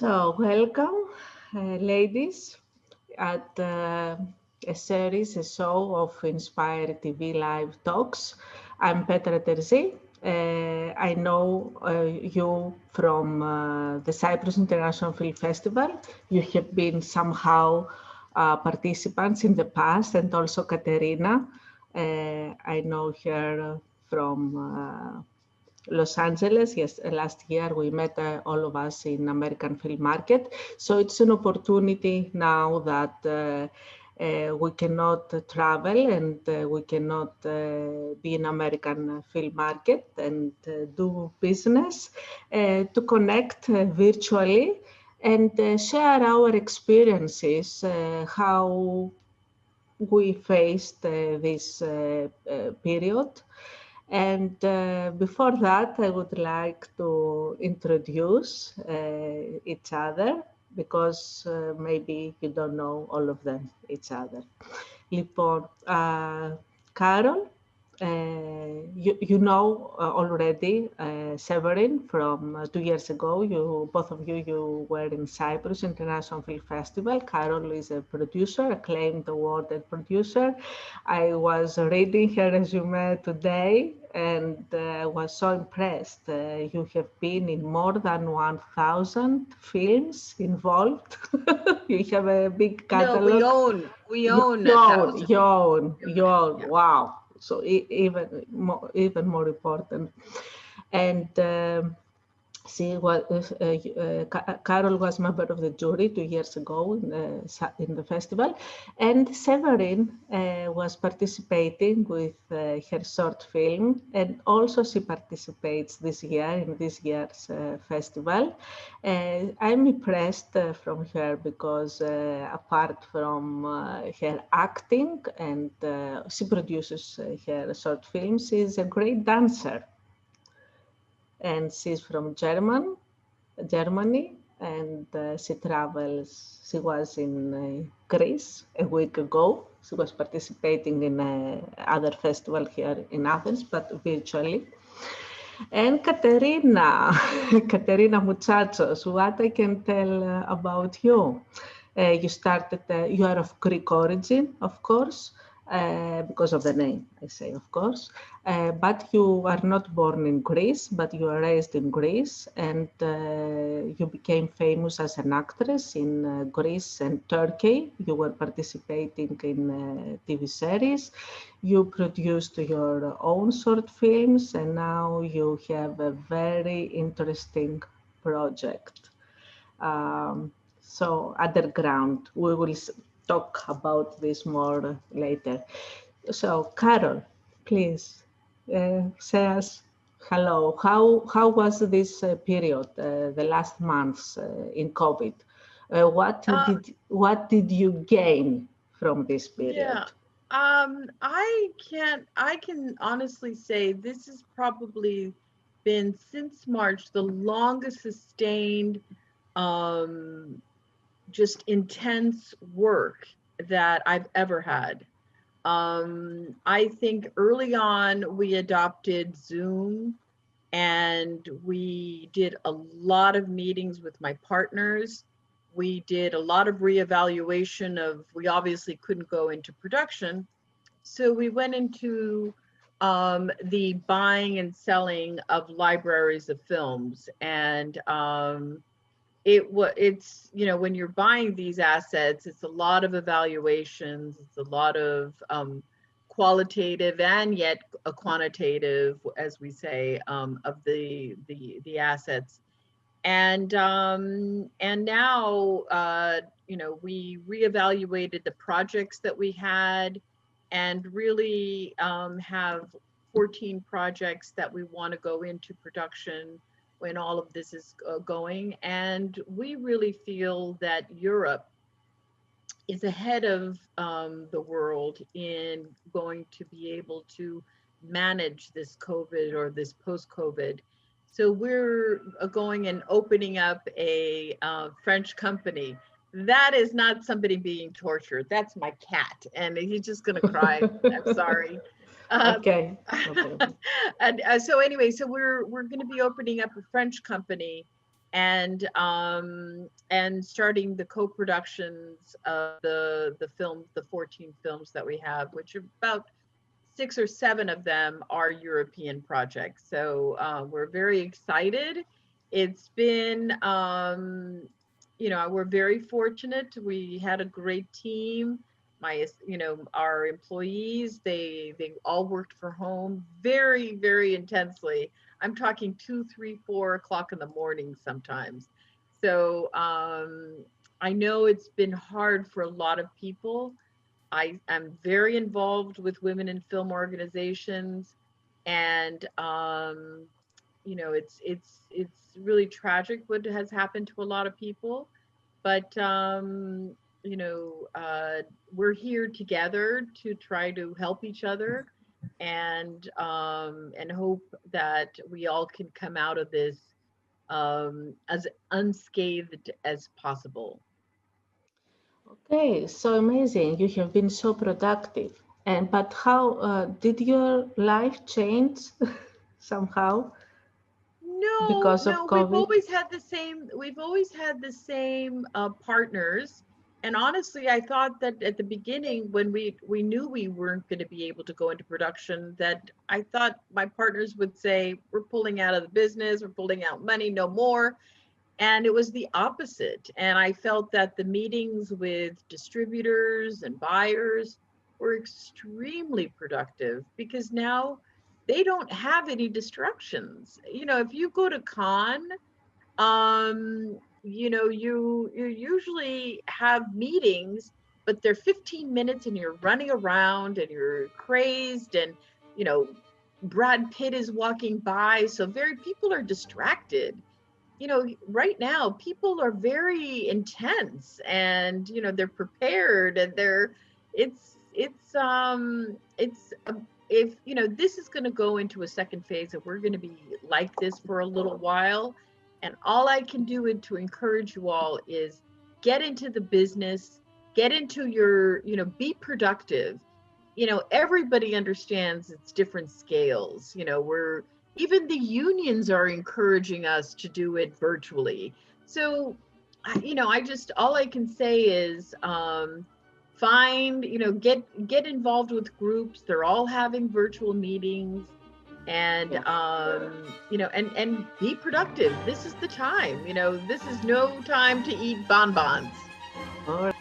So, welcome, ladies, at a series, a show of Inspire TV live talks. I'm Petra Terzi. I know you from the Cyprus International Film Festival. You have been somehow participants in the past, and also Katerina. I know her from Los Angeles. Yes, last year we met all of us in American Film Market. So it's an opportunity now that we cannot travel and we cannot be in American Film Market and do business to connect virtually and share our experiences, how we faced this period. And before that, I would like to introduce each other because maybe you don't know all of them, each other. Λοιπόν, Carol, you know already Severine from 2 years ago. Both of you were in Cyprus International Film Festival. Carol is a producer, acclaimed awarded producer. I was reading her resume today and was so impressed. You have been in more than 1,000 films involved. You have a big catalog. No, we own 1,000. You own. Yeah. Wow. So even more important. And Carol was member of the jury 2 years ago in the festival, and Severine was participating with her short film, and also she participates this year in this year's festival. I'm impressed from her because apart from her acting and she produces her short films, she's a great dancer. And she's from Germany, and she travels. She was in Greece a week ago. She was participating in other festival here in Athens, but virtually. And Katerina Moutsatsos, what I can tell about you? You started, you are of Greek origin, of course. Because of the name, I say, of course. But you are not born in Greece, but you are raised in Greece, and you became famous as an actress in Greece and Turkey. You were participating in TV series. You produced your own short films, and now you have a very interesting project. So underground, we will talk about this more later. So, Carol, please say us hello. How was this period, the last months in COVID? What did you gain from this period? Yeah, I can honestly say this has probably been since March the longest sustained just intense work that I've ever had. I think early on we adopted Zoom, and we did a lot of meetings with my partners. We did a lot of reevaluation of, we obviously couldn't go into production. So we went into the buying and selling of libraries of films. And it's, you know, when you're buying these assets, it's a lot of evaluations, it's a lot of qualitative and yet a quantitative, as we say, of the assets. And now, you know, we reevaluated the projects that we had, and really have 14 projects that we want to go into production when all of this is going. And we really feel that Europe is ahead of the world in going to be able to manage this COVID or this post-COVID. So we're going and opening up a French company. That is not somebody being tortured. That's my cat, and he's just gonna cry. I'm sorry. Okay. And so anyway, so we're going to be opening up a French company, and starting the co-productions of the 14 films that we have, which are about 6 or 7 of them are European projects. So we're very excited. It's been, we're very fortunate. We had a great team. Our employees, they all worked from home very, very intensely. I'm talking 2, 3, 4 o'clock in the morning sometimes. So I know it's been hard for a lot of people. I am very involved with women in film organizations, and it's really tragic what has happened to a lot of people. But we're here together to try to help each other, and hope that we all can come out of this as unscathed as possible. Okay, so amazing. You have been so productive. But how did your life change somehow because of No, COVID? we've always had the same partners. And honestly, I thought that at the beginning, when we knew we weren't going to be able to go into production, that I thought my partners would say, we're pulling out of the business, we're pulling out money, no more. And it was the opposite. And I felt that the meetings with distributors and buyers were extremely productive, because now they don't have any distractions. If you go to Cannes, you usually have meetings, but they're 15 minutes and you're running around and you're crazed, and Brad Pitt is walking by, so people are distracted. Right now people are very intense, and they're prepared, and if this is going to go into a second phase, and we're going to be like this for a little while. And all I can do to encourage you all is get into the business, get into your, be productive. Everybody understands it's different scales. Even the unions are encouraging us to do it virtually. So, all I can say is, get involved with groups. They're all having virtual meetings, and, and be productive. This is the time, this is no time to eat bonbons. All right.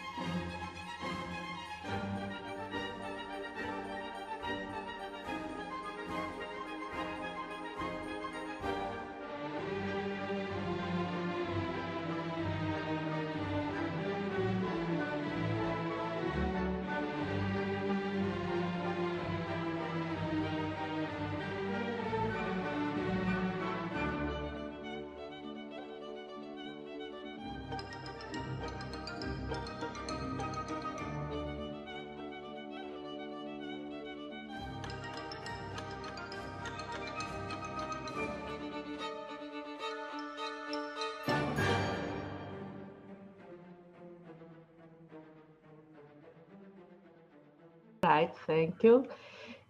Right, thank you.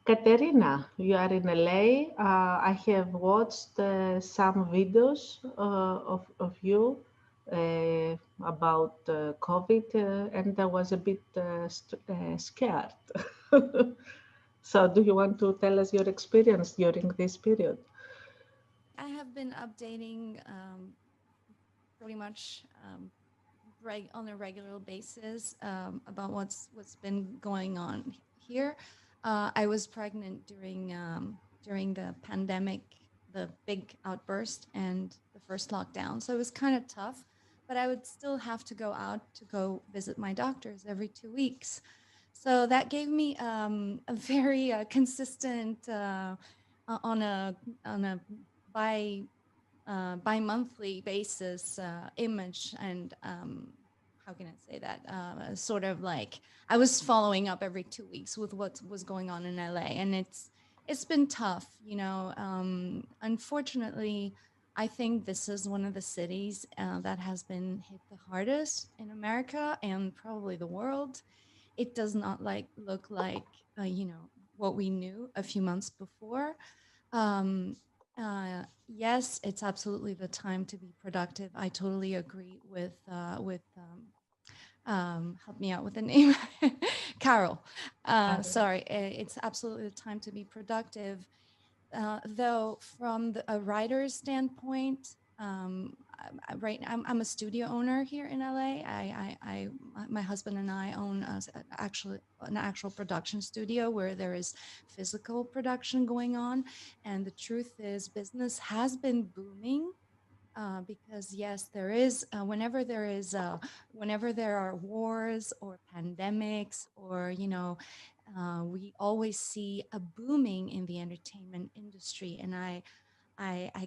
Katerina, you are in LA. I have watched some videos of you about COVID, and I was a bit scared. So do you want to tell us your experience during this period? I have been updating pretty much on a regular basis about what's been going on here. I was pregnant during the pandemic, the big outburst and the first lockdown, so it was kind of tough. But I would still have to go out to go visit my doctors every 2 weeks. So that gave me a very consistent on a bi-monthly basis image, and how can I say that, sort of like I was following up every 2 weeks with what was going on in LA, and it's been tough, unfortunately. I think this is one of the cities that has been hit the hardest in America and probably the world. It does not look like what we knew a few months before. Yes, it's absolutely the time to be productive. I totally agree with help me out with the name, Carol. Sorry, it's absolutely the time to be productive. Though from a writer's standpoint, I'm a studio owner here in LA. My husband and I own an actual production studio where there is physical production going on. And the truth is business has been booming. Because yes, there is, whenever there are wars or pandemics or, we always see a booming in the entertainment industry. And I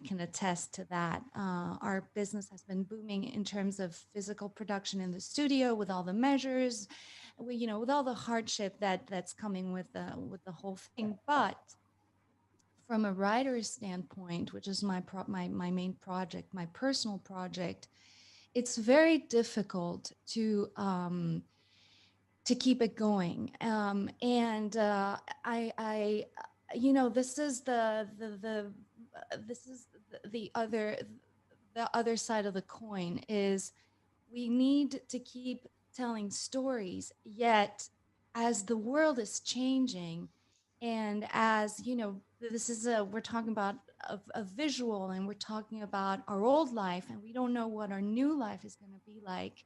can attest to that. Our business has been booming in terms of physical production in the studio with all the measures, with all the hardship that's coming with the whole thing. But from a writer's standpoint, which is my main project, my personal project, it's very difficult to keep it going. This is the other side of the coin is we need to keep telling stories, yet as the world is changing and as we're talking about a visual, and we're talking about our old life, and we don't know what our new life is going to be like.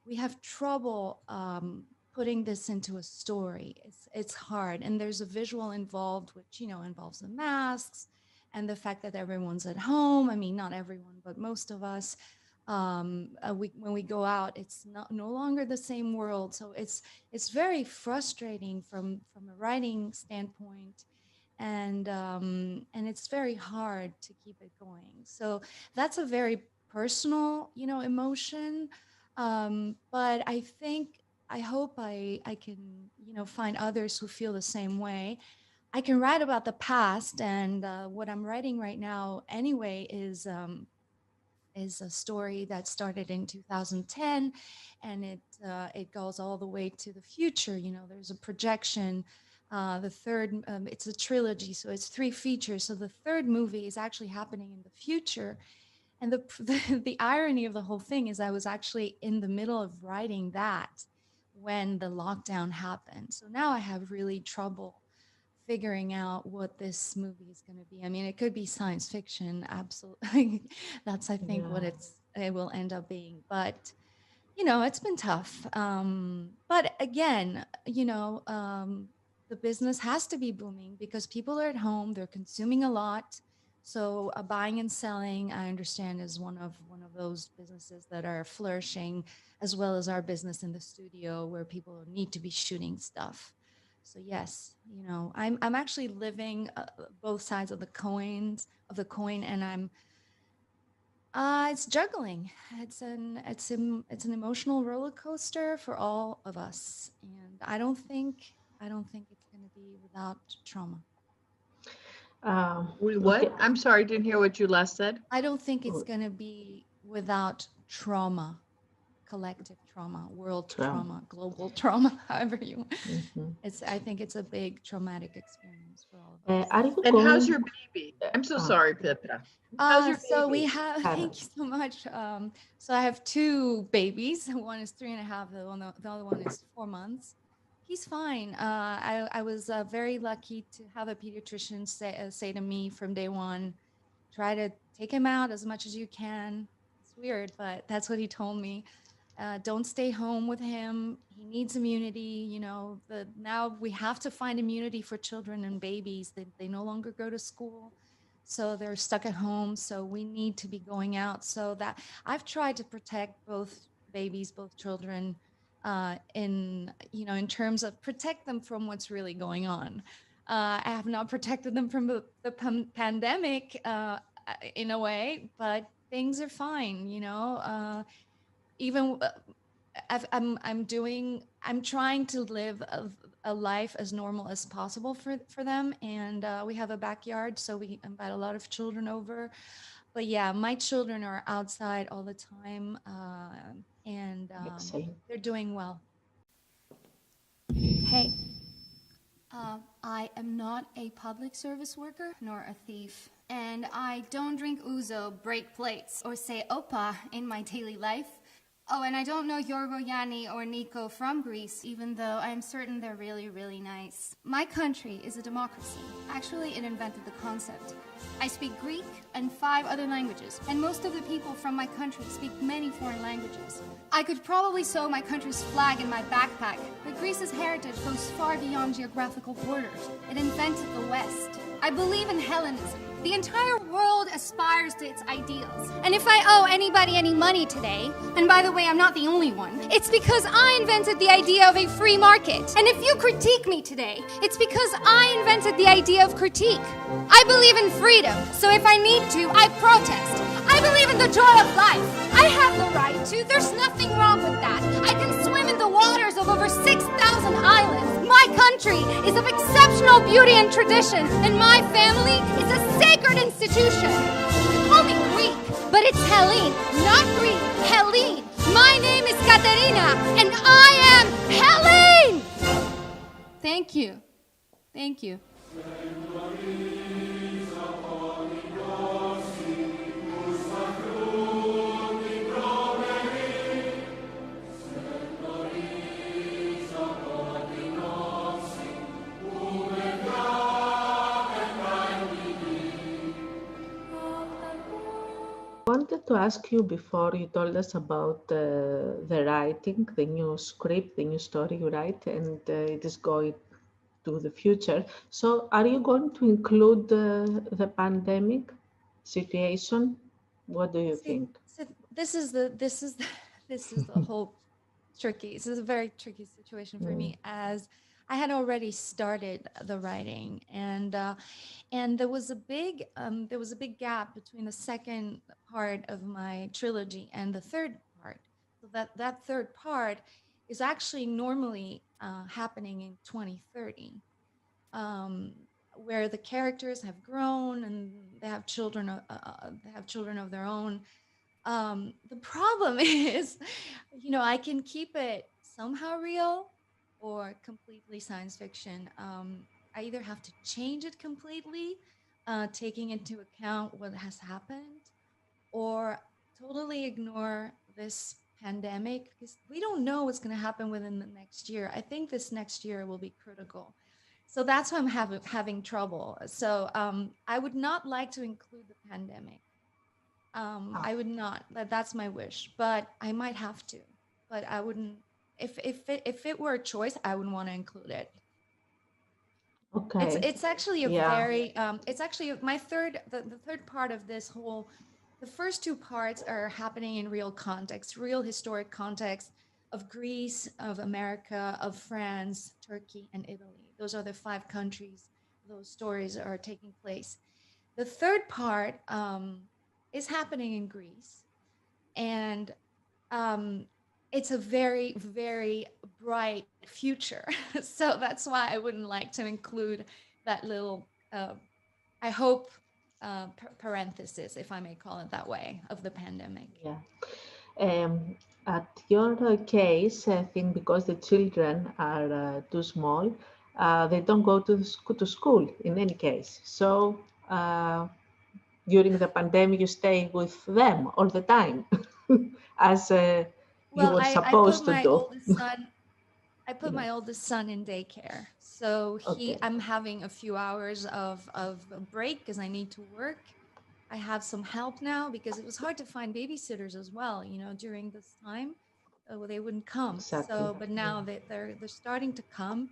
We have trouble putting this into a story. It's hard, and there's a visual involved, which involves the masks and the fact that everyone's at home. I mean, not everyone, but most of us. When we go out, it's no longer the same world. So it's very frustrating from a writing standpoint, and it's very hard to keep it going. So that's a very personal, emotion. But I hope I can, find others who feel the same way. I can write about the past, and what I'm writing right now anyway is a story that started in 2010, and it goes all the way to the future. There's a projection. The third, it's a trilogy, so it's 3 features. So the third movie is actually happening in the future. And the irony of the whole thing is I was actually in the middle of writing that when the lockdown happened. So now I have really trouble figuring out what this movie is going to be. I mean, it could be science fiction, absolutely. That's, I think, what it will end up being. But, it's been tough. But again, the business has to be booming because people are at home, they're consuming a lot. So buying and selling, I understand, is one of those businesses that are flourishing, as well as our business in the studio where people need to be shooting stuff. So yes, I'm actually living both sides of the coin, and it's juggling. It's an emotional roller coaster for all of us, and I don't think it's going to be without trauma. What? I'm sorry, didn't hear what you last said. I don't think it's going to be without trauma. Collective trauma, world trauma, global trauma, however you. I think it's a big traumatic experience for all of us. And how's your baby? I'm so sorry, Petra. How's your baby? So we have. Thank you so much. So I have 2 babies. One is 3.5. The other one is 4 months. He's fine. I was very lucky to have a pediatrician say to me from day one, try to take him out as much as you can. It's weird, but that's what he told me. Don't stay home with him. He needs immunity. Now we have to find immunity for children and babies. They no longer go to school, so they're stuck at home. So we need to be going out. So that I've tried to protect both babies, both children, in terms of protect them from what's really going on. I have not protected them from the pandemic in a way, but things are fine. Even I'm trying to live a life as normal as possible for them. And we have a backyard, so we invite a lot of children over. But yeah, my children are outside all the time, and they're doing well. Hey, I am not a public service worker nor a thief. and I don't drink ouzo, break plates, or say opa in my daily life. Oh, and I don't know Yorgo, Yanni, or Nico from Greece, even though I'm certain they're really, really nice. My country is a democracy. Actually, it invented the concept. I speak Greek and 5 other languages, and most of the people from my country speak many foreign languages. I could probably sew my country's flag in my backpack, but Greece's heritage goes far beyond geographical borders. It invented the West. I believe in Hellenism. The entire world aspires to its ideals. And if I owe anybody any money today, and by the way, I'm not the only one, it's because I invented the idea of a free market. And if you critique me today, it's because I invented the idea of critique. I believe in freedom, so if I need to, I protest. I believe in the joy of life. I have the right to. There's nothing wrong with that. I can swim in the waters of over 6,000 islands. My country is of exceptional beauty and tradition, and my family is a sacred institution. Call me Greek, but it's Hellene, not Greek, Hellene. My name is Katerina, and I am Hellene! Thank you. Thank you. I wanted to ask you before you told us about the writing, the new script, the new story you write, and it is going to the future. So are you going to include the pandemic situation? What do you think? So this is the whole tricky. This is a very tricky situation for me, as I had already started the writing, and there was a big gap between the second part of my trilogy and the third part. So that third part is actually normally happening in 2030, where the characters have grown and they have children. They have children of their own. The problem is, I can keep it somehow real or completely science fiction. I either have to change it completely, taking into account what has happened, or totally ignore this pandemic, because we don't know what's going to happen within the next year. I think this next year will be critical. So that's why I'm having trouble. So I would not like to include the pandemic. I would not. That's my wish, but I might have to. But I wouldn't. If it were a choice, I wouldn't want to include it. Okay. It's actually a very. It's actually my third. The third part of this whole. The first 2 parts are happening in real context, real historic context of Greece, of America, of France, Turkey, and Italy. Those are the 5 countries those stories are taking place. The third part is happening in Greece, and it's a very, very bright future. So that's why I wouldn't like to include that little, I hope, parenthesis, if I may call it that way, of the pandemic. Yeah. At your case, I think because the children are too small, they don't go to school in any case. So during the pandemic, you stay with them all the time, as you were supposed to do. I put my oldest son in daycare. So I'm having a few hours of a break because I need to work. I have some help now because it was hard to find babysitters as well, during this time. They wouldn't come. Exactly. So, but now they're starting to come.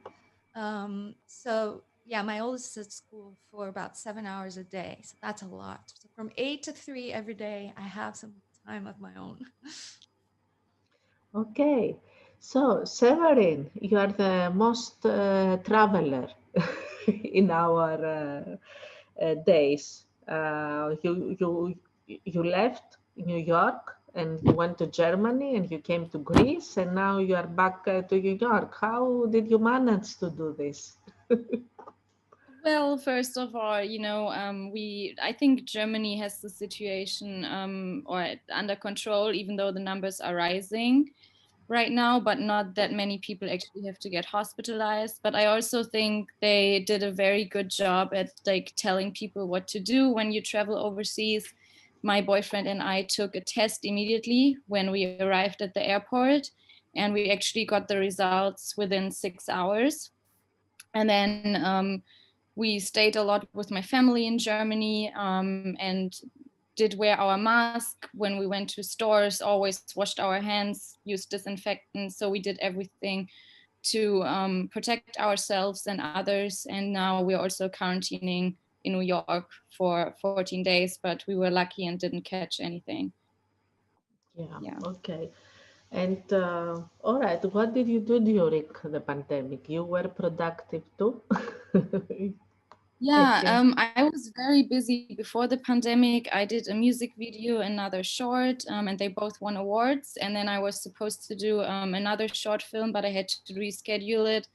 So yeah, my oldest is at school for about 7 hours a day. So that's a lot. So from 8 to 3 every day, I have some time of my own. Okay. So, Severine, you are the most traveler in our days. You left New York and you went to Germany and you came to Greece and now you are back to New York. How did you manage to do this? Well, first of all, I think Germany has the situation or under control, even though the numbers are rising. right now, but not that many people actually have to get hospitalized. But I also think they did a very good job at like telling people what to do when you travel overseas. My boyfriend and I took a test immediately when we arrived at the airport, and we actually got the results within 6 hours. And then we stayed a lot with my family in Germany, and did wear our mask when we went to stores, always washed our hands, used disinfectant. So we did everything to protect ourselves and others. And now we're also quarantining in New York for 14 days, but we were lucky and didn't catch anything. Yeah. Okay. And all right, what did you do during the pandemic? You were productive too? Yeah, I was very busy before the pandemic. I did a music video, another short, and they both won awards. And then I was supposed to do another short film, but I had to reschedule it.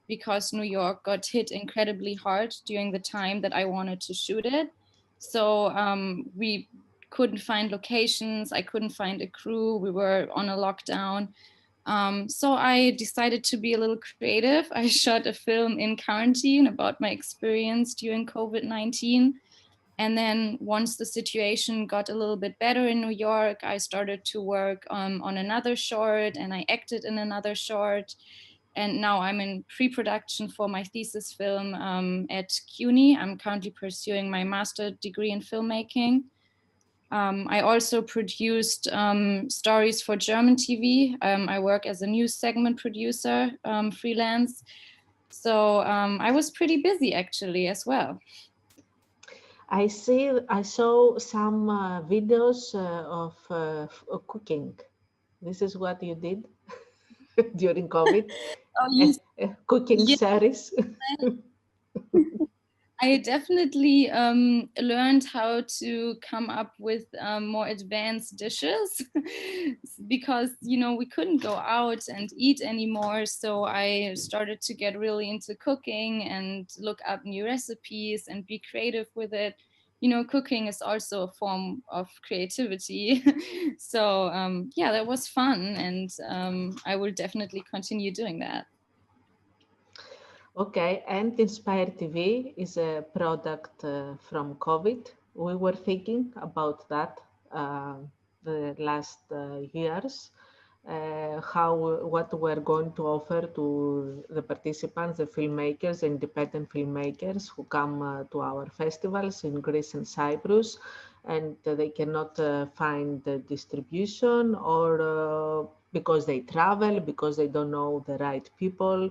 Because New York got hit incredibly hard during the time that I wanted to shoot it. So we couldn't find locations, I couldn't find a crew, we were on a lockdown. So I decided to be a little creative. I shot a film in quarantine about my experience during COVID-19. And then once the situation got a little bit better in New York, I started to work on another short, and I acted in another short. And now I'm in pre-production for my thesis film at CUNY. I'm currently pursuing my master's degree in filmmaking. I also produced stories for German TV. I work as a news segment producer, freelance. So I was pretty busy actually as well. I saw some videos of cooking. This is what you did during COVID? Oh, yes. Cooking series? I definitely learned how to come up with more advanced dishes because, you know, we couldn't go out and eat anymore. So I started to get really into cooking and look up new recipes and be creative with it. You know, cooking is also a form of creativity. So yeah, that was fun. And I will definitely continue doing that. Okay, and Inspire TV is a product from COVID. We were thinking about that the last years, what we're going to offer to the participants, the filmmakers, independent filmmakers who come to our festivals in Greece and Cyprus, and they cannot find the distribution, or because they travel, because they don't know the right people,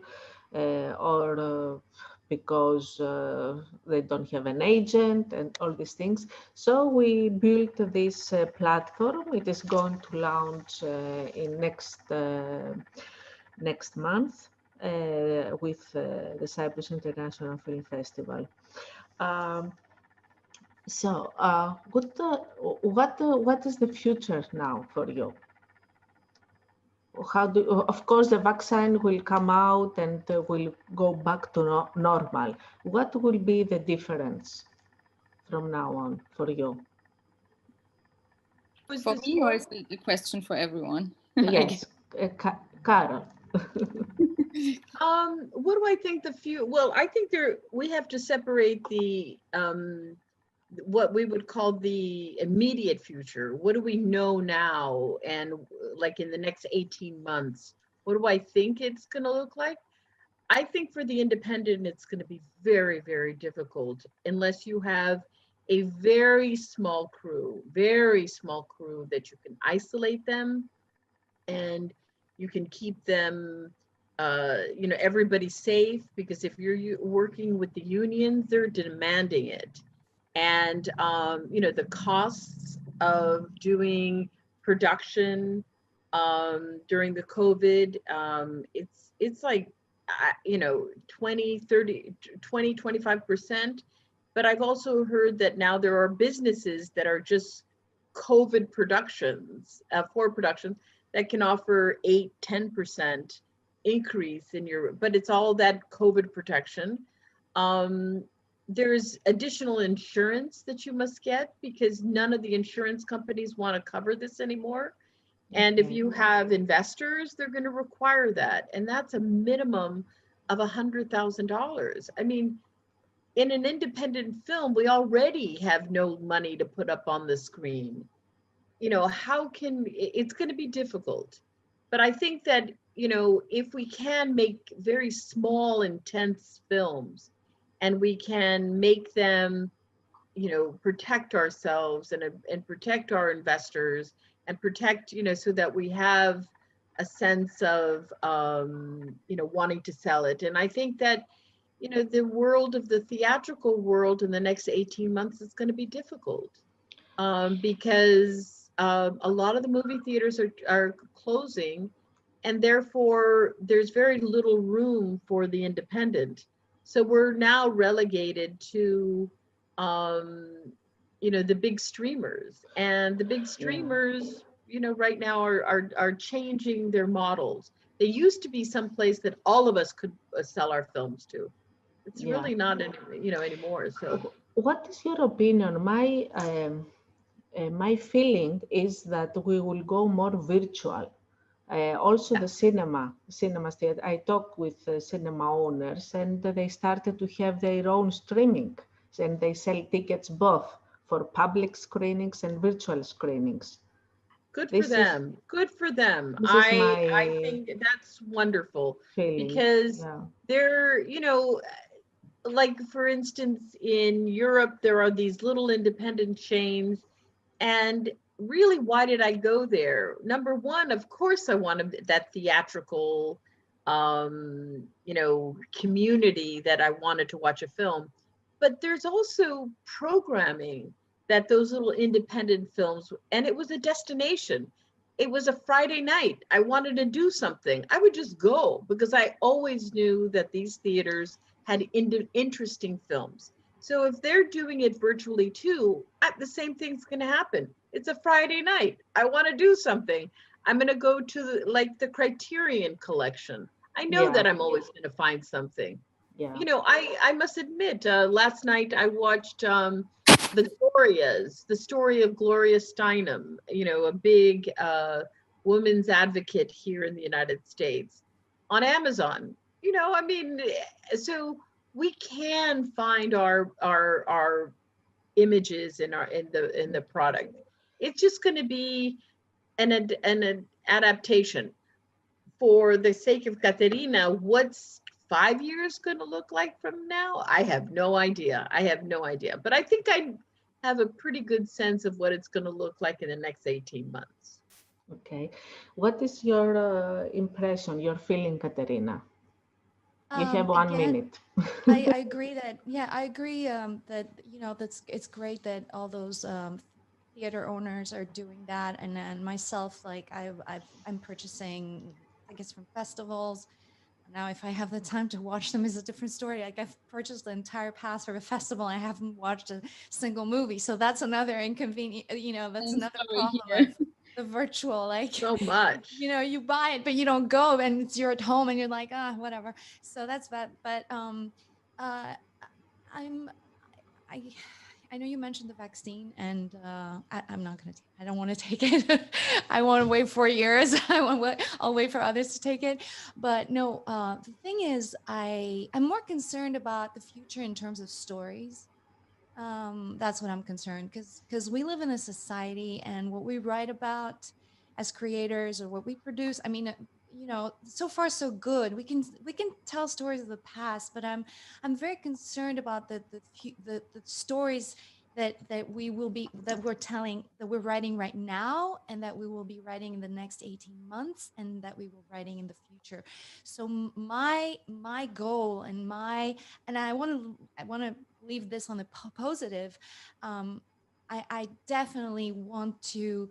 or because they don't have an agent and all these things. So we built this platform. It is going to launch in next month with the Cyprus International Film Festival. So what is the future now for you? Of course, the vaccine will come out and will go back to normal. What will be the difference from now on for you? Was For this me, or is it a question for everyone? Yes, Carol. What do I think well, I think we have to separate the what we would call the immediate future. What do we know now? And like in the next 18 months, what do I think it's going to look like? I think for the independent, it's going to be very, very difficult unless you have a very small crew that you can isolate them and you can keep them, everybody safe, because if you're working with the unions, they're demanding it. And, the costs of doing production during the COVID, it's like, 20, 30, 20, 25%. But I've also heard that now there are businesses that are just COVID productions, for productions, that can offer 8, 10% increase in but it's all that COVID protection. There's additional insurance that you must get because none of the insurance companies want to cover this anymore. And if you have investors, they're going to require that. And that's a minimum of $100,000. I mean, in an independent film, we already have no money to put up on the screen. It's going to be difficult. But I think that, if we can make very small, intense films and we can make them, protect ourselves and protect our investors and protect, so that we have a sense of, wanting to sell it. And I think that, the world of the theatrical world in the next 18 months is going to be difficult because a lot of the movie theaters are closing, and therefore there's very little room for the independent. So we're now relegated to, the big streamers, and the big streamers, right now are changing their models. They used to be someplace that all of us could sell our films to. It's really not, anymore. So, what is your opinion? My feeling is that we will go more virtual. Also, the cinemas theater. I talk with cinema owners, and they started to have their own streaming, and they sell tickets both for public screenings and virtual screenings. Good for them. Good for them. I think that's wonderful feeling. Because they're, like for instance, in Europe, there are these little independent chains. And really, why did I go there? Number one, of course, I wanted that theatrical, community that I wanted to watch a film. But there's also programming that those little independent films, and it was a destination. It was a Friday night. I wanted to do something. I would just go because I always knew that these theaters had interesting films. So if they're doing it virtually too, the same thing's going to happen. It's a Friday night. I want to do something. I'm going to go to the Criterion collection. I know that I'm always going to find something. Yeah. I must admit, last night I watched the Glorias, the story of Gloria Steinem, a big women's advocate here in the United States, on Amazon. So we can find our images in the product. It's just going to be an adaptation. For the sake of Katerina, what's 5 years going to look like from now? I have no idea. But I think I have a pretty good sense of what it's going to look like in the next 18 months. Okay. What is your impression, your feeling, Katerina? You have 1 minute. I agree that, I agree that, it's great that all those theater owners are doing that. And then myself, like I'm purchasing tickets from festivals. Now, if I have the time to watch them is a different story. Like I've purchased the entire pass for a festival. I haven't watched a single movie. So that's another inconvenient, that's another problem of the virtual, like so much, you buy it, but you don't go, and you're at home and you're like, whatever. So that's bad. But I I know you mentioned the vaccine, and I'm not going to. I don't want to take it. I want to wait 4 years. I'll wait for others to take it. But no, the thing is, I'm more concerned about the future in terms of stories. That's what I'm concerned, because we live in a society, and what we write about as creators or what we produce, I mean, you know, so far so good. We can tell stories of the past, but I'm very concerned about the stories that we're writing right now, and that we will be writing in the next 18 months, and that we will writing in the future. So my goal and I want to leave this on the positive. I definitely want to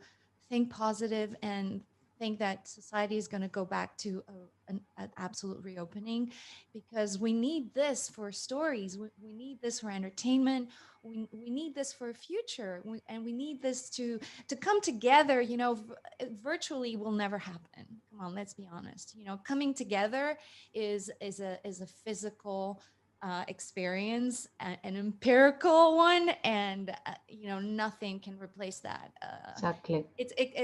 think positive and think that society is going to go back to an absolute reopening, because we need this for stories. We need this for entertainment. We need this for a future, and we need this to come together. You know, virtually will never happen. Come on, let's be honest. You know, coming together is a physical experience, an empirical one, and you know, nothing can replace that. Exactly.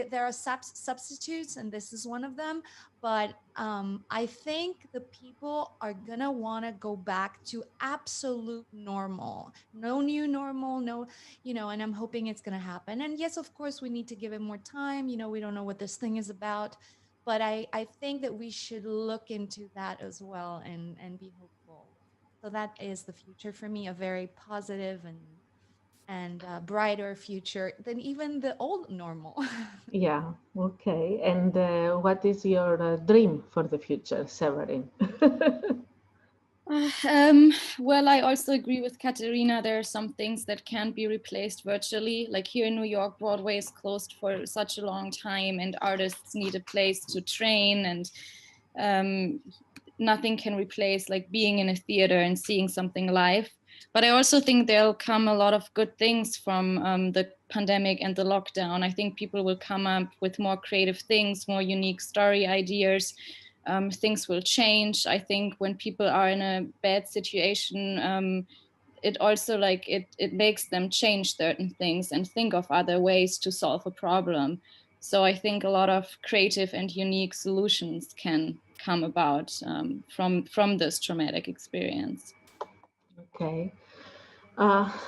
There are substitutes, and this is one of them. But I think the people are gonna want to go back to absolute normal. No new normal, no, you know. And I'm hoping it's gonna happen. And yes, of course, we need to give it more time. You know, we don't know what this thing is about, but I think that we should look into that as well, and be hopeful. So that is the future for me, a very positive and brighter future than even the old normal. Yeah, okay. And what is your dream for the future, Severine? Well, I also agree with Katerina. There are some things that can't be replaced virtually. Like here in New York, Broadway is closed for such a long time, and artists need a place to train, and nothing can replace like being in a theater and seeing something live. But I also think there'll come a lot of good things from the pandemic and the lockdown. I think people will come up with more creative things, more unique story ideas. Things will change. I think when people are in a bad situation, it also like it makes them change certain things and think of other ways to solve a problem. So I think a lot of creative and unique solutions can come about from this traumatic experience. Okay.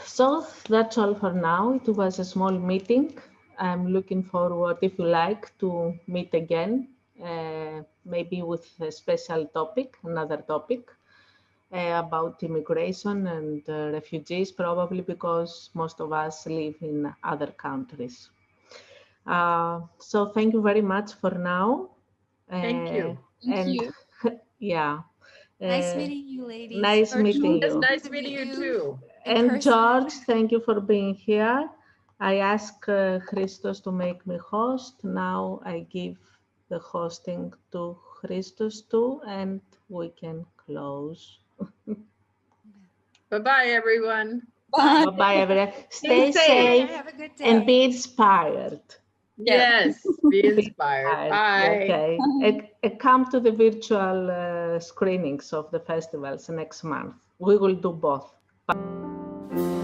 So that's all for now. It was a small meeting. I'm looking forward, if you like, to meet again, maybe with a special topic, another topic about immigration and refugees, probably because most of us live in other countries. So thank you very much for now. Thank you. Thank you. Yeah. Nice meeting you, ladies. Nice meeting It's you. nice meeting you too. And George, thank you for being here. I asked Christos to make me host. Now I give the hosting to Christos too, and we can close. Bye-bye, everyone. Bye. Bye-bye, everyone. Stay safe Have a good day. and be inspired. Yes, be inspired. Bye. Okay. Come to the virtual screenings of the festivals next month. We will do both. Bye.